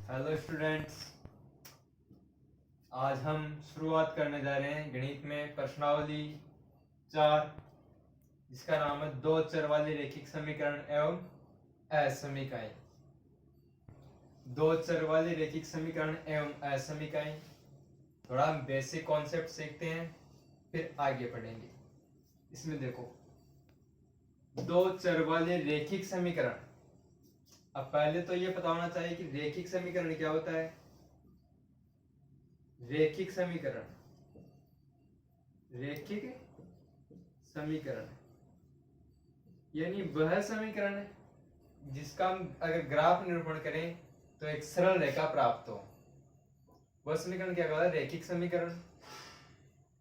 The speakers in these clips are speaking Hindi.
हेलो स्टूडेंट्स, आज हम शुरुआत करने जा रहे हैं गणित में प्रश्नावली 4, जिसका नाम है दो चर वाले रैखिक समीकरण एवं असमीकाएं। दो चर वाले रैखिक समीकरण एवं असमीकाएं। थोड़ा हम बेसिक कॉन्सेप्ट सीखते हैं, फिर आगे बढ़ेंगे। इसमें देखो, दो चर वाले रैखिक समीकरण। अब पहले तो ये पता होना चाहिए कि रैखिक समीकरण क्या होता है। रैखिक समीकरण यानी वह समीकरण है जिसका हम अगर ग्राफ निरूपण करें तो एक सरल रेखा प्राप्त हो। वह समीकरण क्या कहलाता है? रैखिक समीकरण।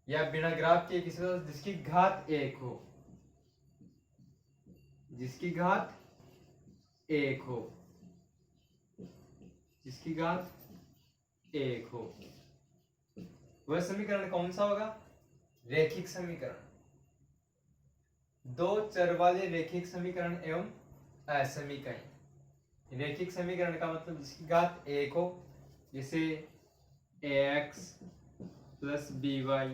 या बिना ग्राफ के किसी तरह जिसकी घात एक हो, जिसकी घात एक हो, जिसकी घात एक हो, वह समीकरण कौन सा होगा? रैखिक समीकरण। दो चर वाले रैखिक समीकरण एवं असमीकाएं। रैखिक समीकरण का मतलब जिसकी घात एक हो, जैसे ax plus B Y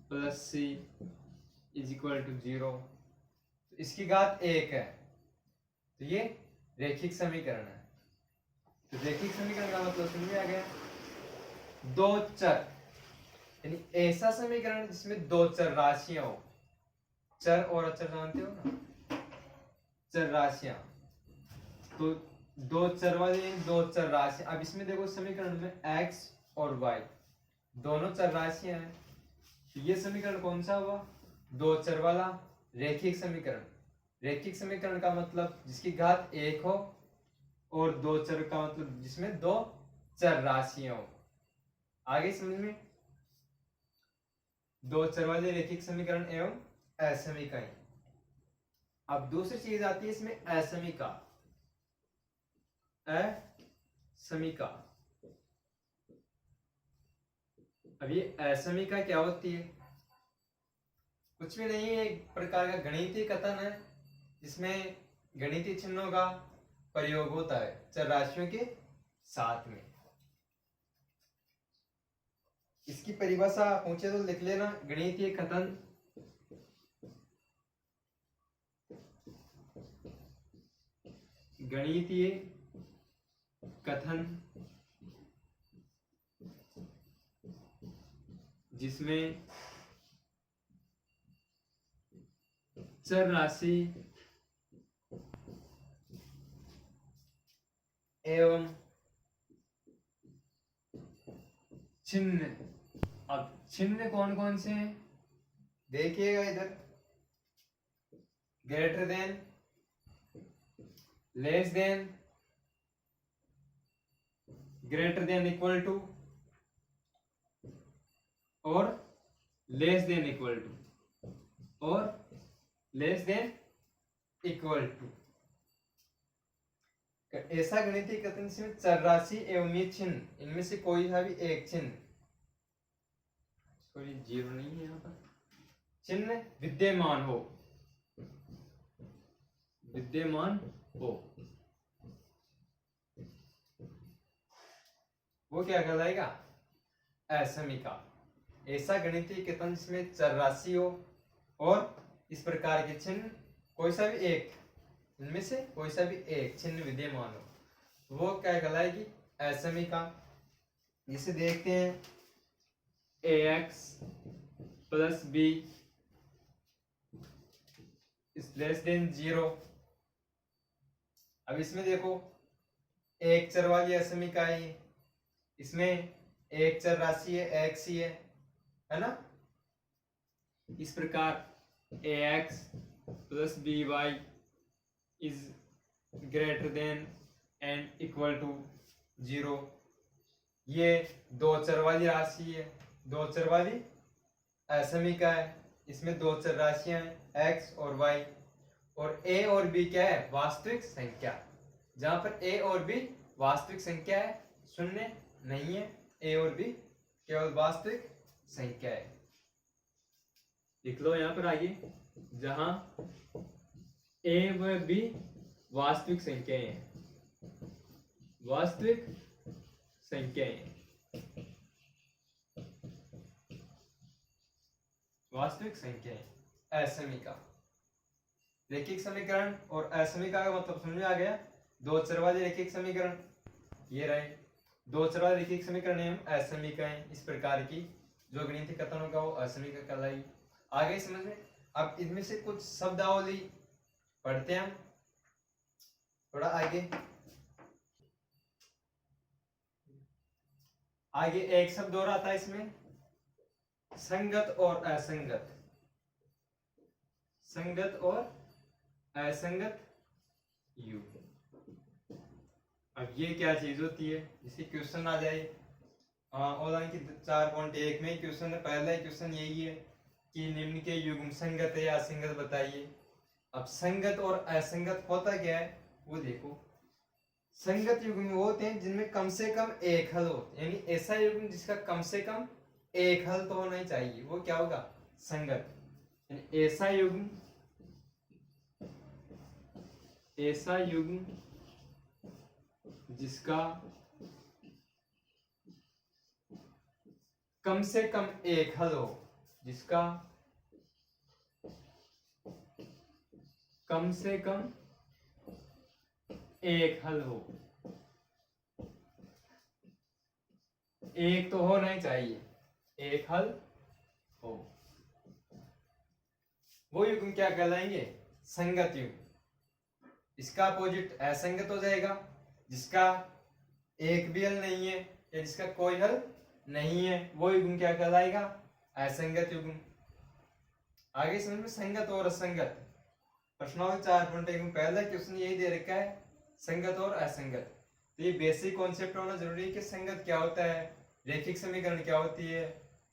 plus C is equal to 0। इसकी घात एक है, तो ये रैखिक समीकरण है। तो रैखिक समीकरण का मतलब समझ में आ गया। दो चर यानी ऐसा समीकरण जिसमें दो चर राशियां हो। चर और अचर जानते हो ना, चर राशियां। तो दो चर वाले दो चर राशियां। अब इसमें देखो समीकरण में x और y दोनों चर राशियां हैं, तो ये समीकरण कौन सा हुआ? दो चर वाला रैखिक समीकरण। रैखिक समीकरण का मतलब जिसकी घात एक हो, और दो चर का मतलब जिसमें दो चर राशियां हो। आगे समझ में? दो चर वाले रैखिक समीकरण एवं असमीकाएं। अब दूसरी चीज आती है इसमें असमीका। असमीका। अब ये असमीका क्या होती है? कुछ भी नहीं है, एक प्रकार का गणितीय कथन है जिसमें गणितीय चिन्हों का प्रयोग होता है चर राशियों के साथ में। इसकी परिभाषा पूछे तो लिख लेना। गणितीय कथन गणितीय कथन जिसमें चर राशि एवं चिन्ह। अब चिन्ह कौन कौन से हैं देखिएगा इधर। Greater than, less than, greater than equal to, और लेस देन इक्वल टू, और लेस देन इक्वल टू। ऐसा गणितीय कथन जिसमें चर राशि एवं ये चिन्ह, इनमें से कोई सा भी एक चिन्ह, सॉरी जीरो नहीं है यहाँ पर, चिन्ह विद्यमान हो, विद्यमान हो, वो क्या कहलाएगा? असमीका। ऐसा गणितीय कथन जिसमें चर राशि हो और इस प्रकार के चिन्ह कोई सा भी एक, इनमें से कोई सा भी एक चिन्ह विद्यमान हो, वो क्या कहलाएगी? असमीका। जिसे देखते हैं ax plus B is less than 0। अब इसमें देखो, एक चर वाली असमीका है, इसमें एक चर राशि है x ही है ना। इस प्रकार ax plus B Y is greater than and equal to 0। ये दो चर वाली राशि है, दो चर वाली असमीका है। इसमें दो चर राशियां हैं x और y, और a और b क्या है? वास्तविक संख्या। जहां पर a और b वास्तविक संख्या है, शून्य नहीं है। a और b केवल वास्तविक संख्या है। लिख लो यहां पर आगे, जहां a व b वास्तविक संख्याएं हैं, वास्तविक संख्याएं, वास्तविक संख्याएं। असमीका, रैखिक समीकरण और असमीका का मतलब समझ में आ गया। दो चर वाले रैखिक समीकरण ये रहे, दो चर वाले रैखिक समीकरण एवं असमीकाएं इस प्रकार की जो गणितीय कथन होगा वो असमीका कहलाई। आगे समझ में। अब इनमें से कुछ शब्दावली पढ़ते हैं हम थोड़ा आगे। आगे एक शब्द और आता है इसमें, संगत और असंगत। संगत और असंगत युग। अब ये क्या चीज होती है, जिसे क्वेश्चन आ जाए और की 4.1 में क्वेश्चन है, पहला क्वेश्चन यही है कि निम्न के युग्म संगत है या असंगत बताइए। अब संगत और असंगत होता क्या है वो देखो। संगत युग्म वो होते हैं जिनमें कम से कम एक हल हो, यानी ऐसा युग्म जिसका कम से कम एक हल तो होना ही चाहिए, वो क्या होगा, संगत। यानी ऐसा युग्म जिसका कम से कम एक हल हो, जिसका कम से कम एक हल हो, एक तो होना ही चाहिए, एक हल हो, वो युग्म क्या कहलाएंगे, संगत युग्म। इसका अपोजिट असंगत हो जाएगा, जिसका एक भी हल नहीं है या जिसका कोई हल नहीं है, वो युग्म क्या कहलाएगा, असंगत युग्म। आगे समझ में। संगत और असंगत, प्रश्नावली 4.1 में पहला क्वेश्चन यही दे रखा है, संगत और असंगत। तो ये बेसिक कॉन्सेप्ट होना जरूरी है कि संगत क्या होता है, रैखिक समीकरण क्या होती है,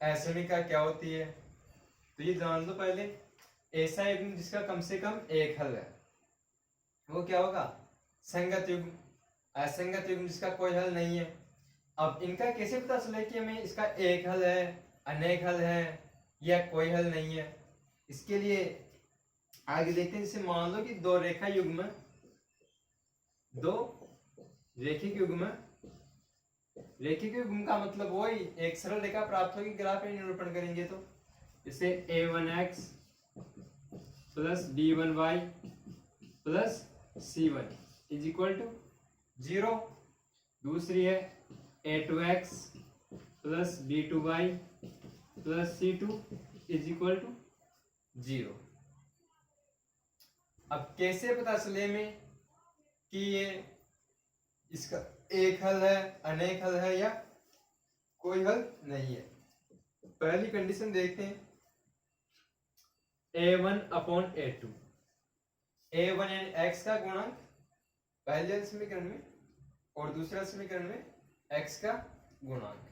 असमीका क्या होती है, तो ये जान लो पहले। ऐसा युग्म जिसका कम से कम एक हल है वो क्या होगा, संगत युग्म। असंगत युग्म जिसका कोई हल नहीं है। अब इनका कैसे पता चले कि हमें इसका एक हल है, अनेक हल है या कोई हल नहीं है। इसके लिए आगे देखते हैं। जैसे मान लो कि दो रेखा युग्म, दो रैखिक युग्म, रैखिक युग्म का मतलब वही एक सरल रेखा प्राप्त होगी, ग्राफ में निरूपण करेंगे तो जैसे a1x plus b1y plus c1 is equal to 0। दूसरी है a2x plus b2y plus c2 is equal to 0। अब कैसे पता चले में कि ये इसका एक हल है, अनेक हल है या कोई हल नहीं है। पहली कंडीशन देखते हैं, a1 अपॉन a2। a1 यानी x का गुणांक पहले समीकरण में और दूसरा समीकरण में x का गुणांक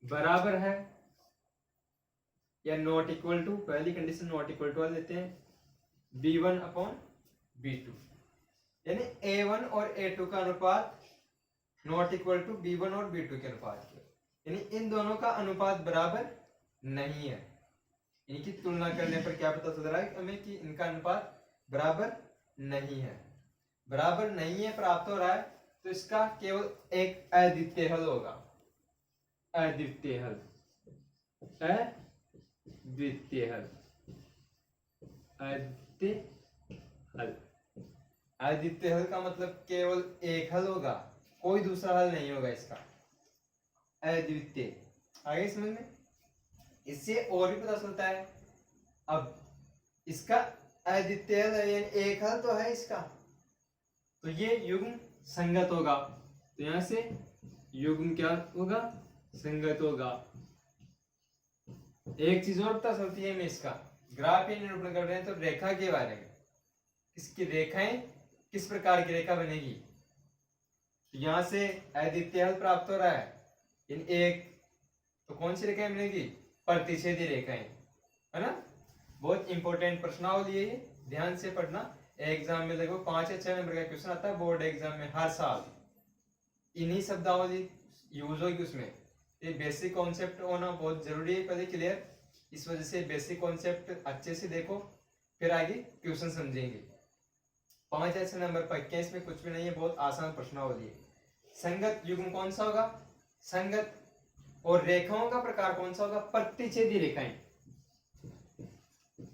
बराबर है या नॉट इक्वल टू, पहली कंडीशन नॉट इक्वल टू लेते हैं, b1 अपॉन b2। यानी a1 और a2 का अनुपात नॉट इक्वल टू b1 और b2 के अनुपात के, यानी इन दोनों का अनुपात बराबर नहीं है। इनकी तुलना करने पर क्या पता चल रहा है हमें कि इनका अनुपात बराबर नहीं है। बराबर नहीं है प्राप्त हो रहा है तो इसका केवल एक अद्वितीय हल होगा। अद्वितीय हल, अद्वितीय हल, अद्वितीय हल। अद्वितीय हल का मतलब केवल एक हल होगा, कोई दूसरा हल नहीं होगा इसका, अद्वितीय। आगे समझ में। इससे और भी पता चलता है, अब इसका अद्वितीय हल है, एक हल तो है इसका, तो ये युग्म संगत होगा। तो यहां से युग्म क्या होगा, संगत होगा। एक चीज और पता चलती है, मैं इसका ग्राफ ही निरूपण कर रहे हैं तो रेखा के बारे में, इसकी रेखाएं किस प्रकार की रेखा बनेगी। तो यहां से अद्वितीय हल प्राप्त हो रहा है, इन एक तो कौन सी रेखाएं बनेगी, प्रतिच्छेदी रेखाएं, है ना। बहुत इंपॉर्टेंट प्रश्नावली है ये, ध्यान से पढ़ना। एग्जाम में लगभग 5 या 6 नंबर का क्वेश्चन आता है बोर्ड एग्जाम में हर साल, इन्हीं शब्दावली यूज होगी उसमें। ये बेसिक कॉन्सेप्ट होना बहुत जरूरी है पहले क्लियर। इस वजह से बेसिक कॉन्सेप्ट अच्छे से देखो, फिर आगे क्वेश्चन समझेंगे। 5 ऐसे नंबर पक्के हैं, इसमें कुछ भी नहीं है, बहुत आसान प्रश्नावली है। संगत युग्म कौन सा होगा? संगत और रेखाओं का प्रकार कौन सा होगा? प्रतिच्छेदी रेखाएं।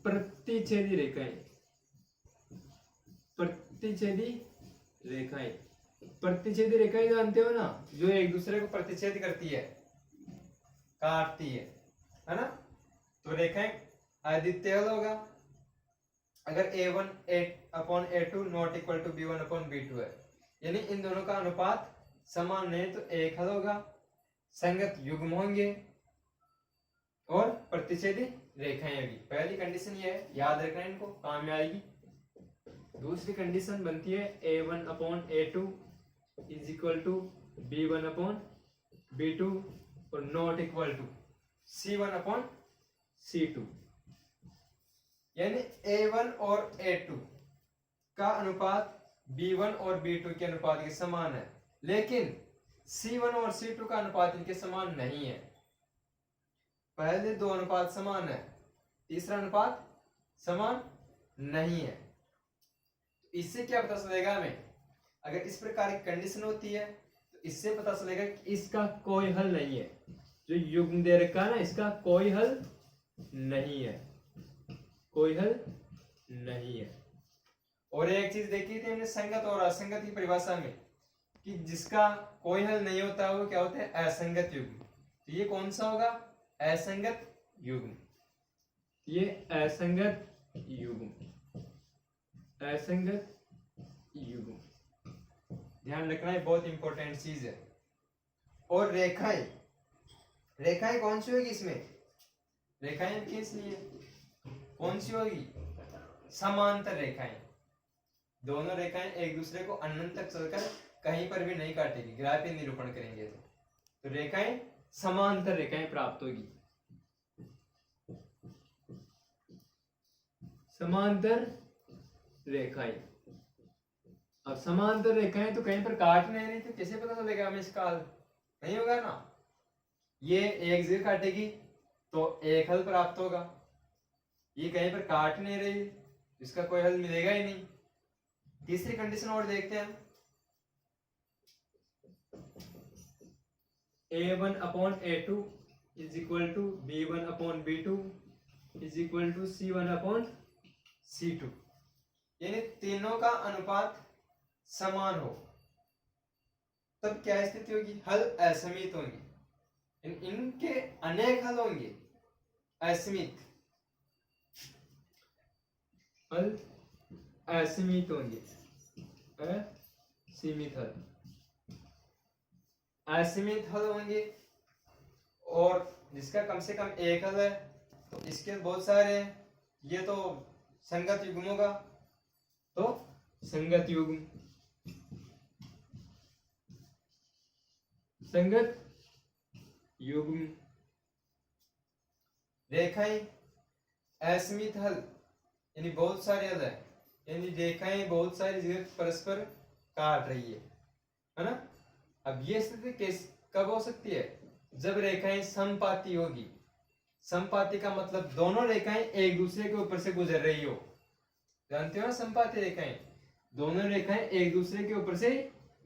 प्रतिच्छेदी रेखाएं, प्रतिच्छेदी रेखाएं, प्रतिच्छेदी रेखाएं जानते हो ना, जो एक दूसरे को प्रतिच्छेद करती है, काटती है ना? तो रेखाएं आदित्य हल होगा अगर a1 upon a2 not equal to b1 upon b2 है, यानी इन दोनों का अनुपात समान नहीं तो एक हल होगा। संगत युग्म होंगे और प्रतिच्छेदी रेखाएं होगी। पहली कंडीशन ये है, याद रखना, इनको काम में आएगी। दूसरी कंडीशन बनती है a1 upon a2 is equal to b1 upon b2 और not equal to c1 upon c2, यानी a1 और a2 का अनुपात b1 और b2 के अनुपात के समान है, लेकिन c1 और c2 का अनुपात इनके समान नहीं है। पहले दो अनुपात समान है, तीसरा अनुपात समान नहीं है। इससे क्या पता चलेगा हमें? अगर इस प्रकार की कंडीशन होती है तो इससे पता चलेगा कि इसका कोई हल नहीं है। जो युग्म दे रखा है ना, इसका कोई हल नहीं है, कोई हल नहीं है। और एक चीज देखी थी हमने संगत और असंगत की परिभाषा में, कि जिसका कोई हल नहीं होता वो क्या होता है? असंगत युग्म। तो ये कौन सा होगा? असंगत युग्म। ये असंगत युग्म, असंगत युग्म, ध्यान रखना है, बहुत इंपॉर्टेंट चीज है। और रेखाएं, रेखाएं कौन सी होगी इसमें? रेखाएं किस लिए कौन सी होगी? समांतर रेखाएं। दोनों रेखाएं एक दूसरे को अनंत तक चलकर कहीं पर भी नहीं काटेगी, ग्राफीय निरूपण करेंगे तो रेखाएं समांतर रेखाएं प्राप्त होगी। समांतर रेखाएं, अब समांतर रेखाएं तो कहीं पर काट नहीं रही, तो कैसे पता चलेगा हमें इसका हल? नहीं होगा ना। ये एक जगह काटेगी तो एक हल प्राप्त होगा, ये कहीं पर काट नहीं रही, इसका कोई हल मिलेगा ही नहीं। तीसरी कंडीशन और देखते हैं, a1 upon a2 is equal to b1 upon b2 is equal to c1 upon c2, यानी तीनों का अनुपात समान हो, तब क्या स्थिति होगी? हल असमित होंगे। इनके अनेक हल होंगे, असीमित हल, असीमित होंगे, असीमित हल, असीमित हल होंगे। और जिसका कम से कम एक हल है तो इसके बहुत सारे हैं, ये तो संगत युग्म होगा, तो संगत युग्म, संगत युग्म। रेखाएं असीमित हल, यानी बहुत सारे हल है, यानी रेखाएं बहुत सारी जगह परस्पर काट रही है ना? अब ये स्थिति कब हो सकती है? जब रेखाएं समपाती होगी। समपाती का मतलब दोनों रेखाएं एक दूसरे के ऊपर से गुजर रही हो, जानते हो ना? समपाती रेखाएं, दोनों रेखाएं एक दूसरे के ऊपर से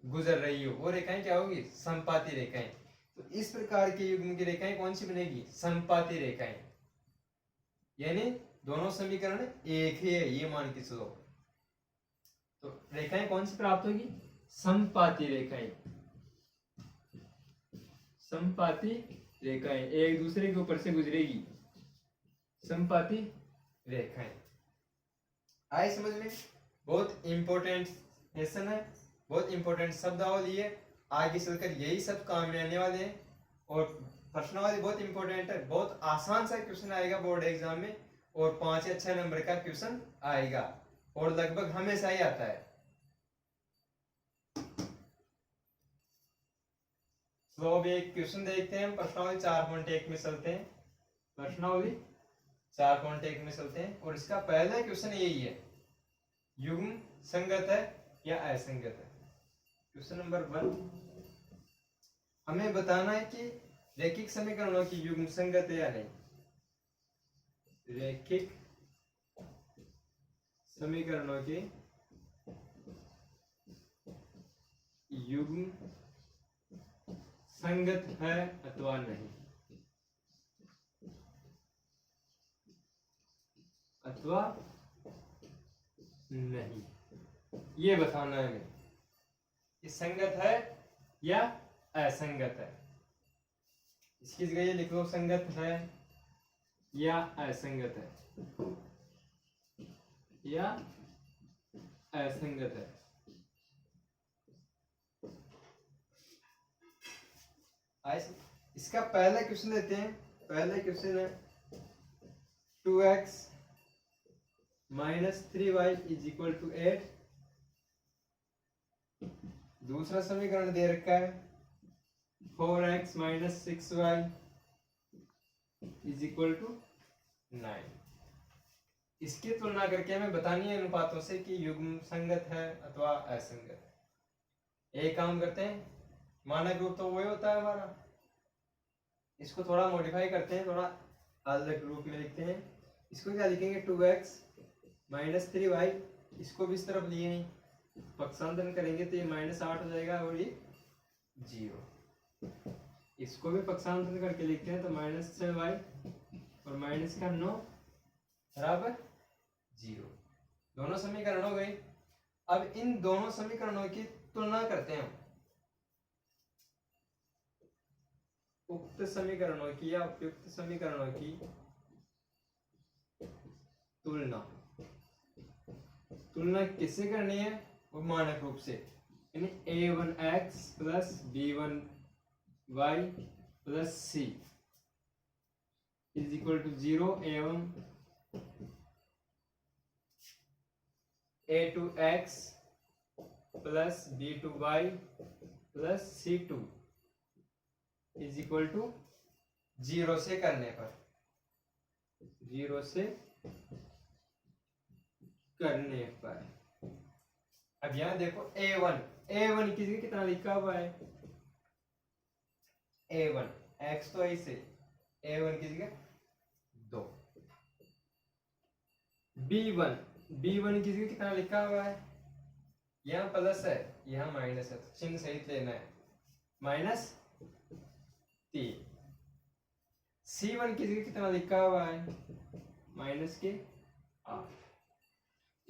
गुजर रही हो, वो रेखाएं क्या होगी? समपाती रेखाएं। तो इस प्रकार के युग्म की रेखाएं कौन सी बनेगी? समपाती रेखाएं, यानी दोनों समीकरण एक ही है, ये मान के चलो। तो रेखाएं कौन सी प्राप्त होगी? समपाती रेखाएं, समपाती रेखाएं एक दूसरे के ऊपर से गुजरेगी, समपाती रेखाएं। आए समझ में? बहुत इंपॉर्टेंट क्वेश्चन है, बहुत इंपॉर्टेंट शब्दावली है, आगे चलकर यही सब काम में आने वाले हैं। और प्रश्नावली बहुत इंपॉर्टेंट है, बहुत आसान सा क्वेश्चन आएगा बोर्ड एग्जाम में, और 5 या 6 नंबर का क्वेश्चन आएगा, और लगभग हमेशा ही आता है। तो अब एक क्वेश्चन देखते हैं हम, प्रश्नावली 4.1 में चलते हैं, प्रश्नावली 4.1 में चलते हैं, और इसका पहला क्वेश्चन यही है, युग्म संगत है या असंगत है? क्वेश्चन नंबर 1, हमें बताना है कि रैखिक समीकरणों की युग्म संगत है या नहीं। रैखिक समीकरणों की युग्म संगत है अथवा नहीं, अथवा नहीं, ये बताना है हमें कि संगत है या असंगत है। इसकी जगह ये लिख लो, संगत है या असंगत है, या असंगत है। इसका पहला क्वेश्चन लेते हैं। पहला क्वेश्चन है 2x - 3y = 8। दूसरा समीकरण दे रखा है 4x - 6y = 9। इसकी तुलना करके हमें बतानी है अनुपातों से कि युग्म संगत है अथवा असंगत है। एक काम करते हैं, मानक रूप तो वही होता है हमारा, इसको थोड़ा मॉडिफाई करते हैं, थोड़ा अलग रूप में लिखते हैं। इसको क्या लिखेंगे, 2x - 3y, इसको भी इस तरफ लिए नहीं, पक्षांतरण करेंगे तो ये -8 हो जाएगा और ये 0। इसको भी पक्षांतरण करके लिखते हैं तो -6y और -9 बराबर 0। दोनों समीकरण हो गए। अब इन दोनों समीकरणों की तुलना करते हैं, उक्त समीकरणों की या उपयुक्त समीकरणों की तुलना। तुलना किससे करनी है, वो मानक रूप से, यानी a1x + b1y + c = 0 एवं a2x + b2y + c2 = 0 से करने पर, 0 से करने पर। अब यहां देखो a1 की जगह कितना लिखा हुआ है, a1 x तो ऐसे, a1 की जगह 2। b1 की जगह कितना लिखा हुआ है, यहाँ प्लस है यहाँ माइनस है, तो चिन्ह सहित लेना है, -3। c1 की जगह कितना लिखा हुआ है, -8।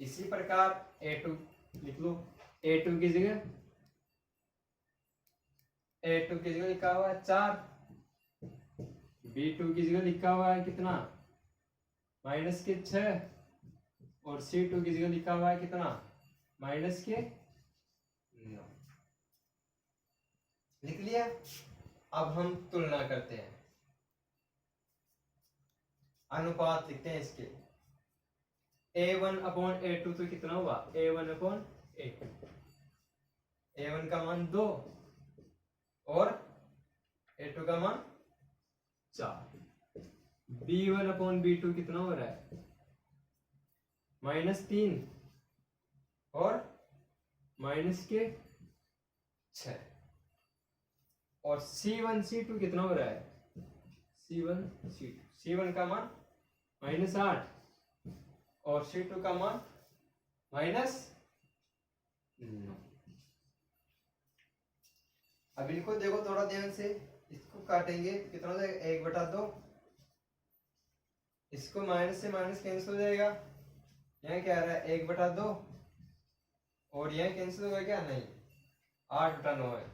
इसी प्रकार a2 लिख लो, a2 की जगह लिखा हुआ है 4। b2 की जगह लिखा हुआ है कितना, -6। और c2 की जगह लिखा हुआ है कितना, -9। लिख लिया। अब हम तुलना करते हैं, अनुपात लिखते हैं इसके। a1/a2 तो कितना हुआ, a1/a2, a1 का मान 2 और a2 का मान 4। b1/b2 कितना हो रहा है, -3 और -6। और c1c2 कितना हो रहा है, c1 का मान -8 और c2 का मान -9। अब इनको देखो थोड़ा ध्यान से, इसको काटेंगे कितना हो जाएगा, 1/2। इसको माइनस से माइनस कैंसिल हो जाएगा, यहाँ क्या आ रहा है 1/2 और यहाँ कैंसिल होगा क्या, नहीं, 8/9 है,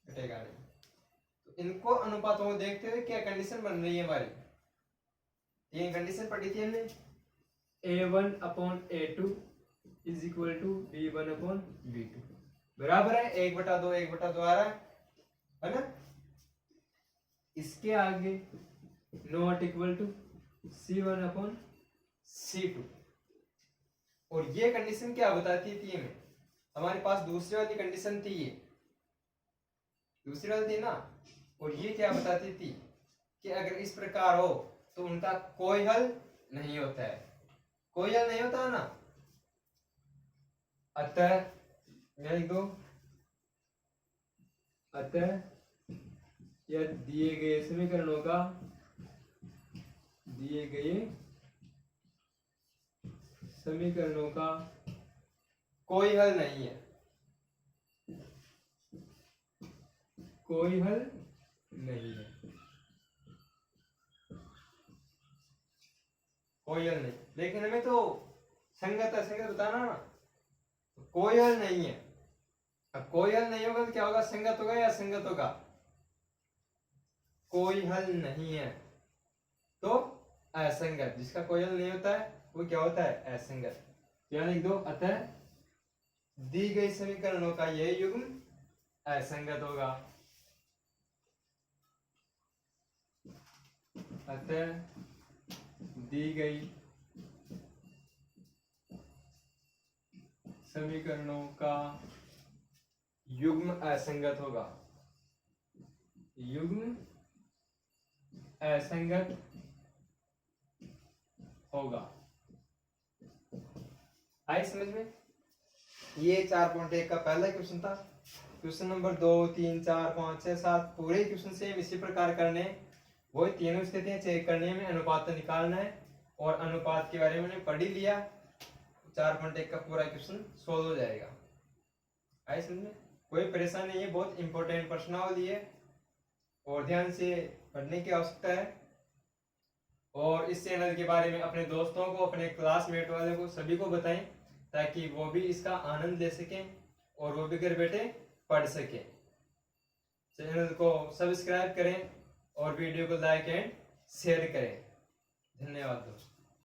कटेगा नहीं। तो इनको अनुपातों को देखते हुए क्या कंडीशन बन रही है हमारी, ये कंडीशन पढ़ी थी हमने, a1/a2 = b1/b2 बराबर है 1/2 1/2 आ रहा है ना। इसके आगे नॉट इक्वल टू c1/c2। और ये कंडीशन क्या बताती थी हमें, हमारे पास दूसरी वाली कंडीशन थी, ये दूसरी वाली थी ना, और ये क्या बताती थी कि अगर इस प्रकार हो तो उनका कोई हल नहीं होता है, कोई हल नहीं होता है ना। अतः लिख दो, अतः यह दिए गए समीकरणों का, दिए गए समीकरणों का कोई हल नहीं है, कोई हल नहीं है, कोई हल नहीं। लेकिन हमें तो संगत असंगत बताना ना, कोई हल नहीं है। अब कोई हल नहीं होगा तो क्या होगा, संगत होगा या असंगत होगा? कोई हल नहीं है तो असंगत, जिसका कोई हल नहीं होता है वो क्या होता है, असंगत। क्या लिख दो, अतः दी गई समीकरणों का यह युग्म असंगत होगा। अतः दी गई समीकरणों का युग्म असंगत होगा, युग्म असंगत होगा। आई समझ में? ये 4.1 का पहला क्वेश्चन था। क्वेश्चन नंबर 2, 3, 4, 5, 6, 7 पूरे क्वेश्चन सेम इसी प्रकार करने, वही तीनों स्थितियां चेक करनी है, हमें अनुपात निकालना है और अनुपात के बारे में हमने पढ़ ही लिया। 4.1 का पूरा क्वेश्चन सोल्व हो जाएगा। आई समझ में? कोई परेशानी नहीं है, बहुत इंपॉर्टेंट प्रश्नावली है और ध्यान से पढ़ने की आवश्यकता है। और इस चैनल के बारे में अपने दोस्तों को, अपने क्लासमेट वाले को, सभी को बताएं ताकि वो भी इसका आनंद ले सकें और वो भी घर बैठे पढ़ सकें। चैनल को सब्सक्राइब करें और वीडियो को लाइक एंड शेयर करें। धन्यवाद दोस्तों।